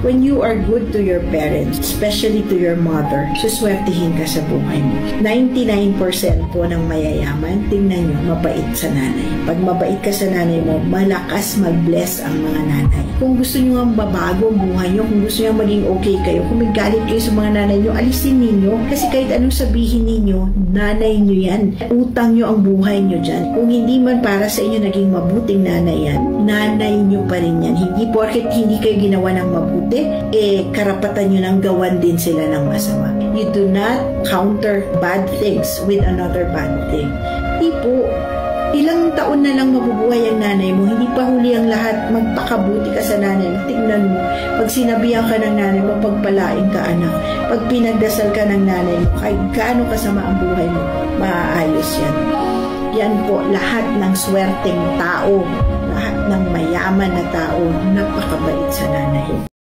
When you are good to your parents, especially to your mother, suswertihin ka sa buhay mo. 99% po ng mayayaman, tingnan nyo, mabait sa nanay. Pag mabait ka sa nanay mo, malakas mag-bless ang mga nanay. Kung gusto nyo ang babago ang buhay nyo, kung gusto nyo maging okay kayo, kung may galit kayo sa mga nanay nyo, alisin ninyo. Kasi kahit anong sabihin ninyo, nanay nyo yan. Utang nyo ang buhay nyo dyan. Kung hindi man para sa inyo naging mabuting nanay yan, nanay nyo pa rin yan. Hindi porket hindi kayo ginawa ng mabuti, karapatan nyo nang gawan din sila ng masama. You do not counter bad things with another bad thing. Hindi po. Ilang taon na lang mabubuhay ang nanay mo, hindi pa huli ang lahat, magpakabuti ka sa nanay mo. Tingnan mo, pag sinabihan ka ng nanay mo, pagpalain ka anak, pag pinagdasal ka ng nanay mo, kahit gaano kasama ang buhay mo, maaayos yan. Yan po, lahat ng swerteng tao, lahat ng mayaman na tao, napakabait sa nanay.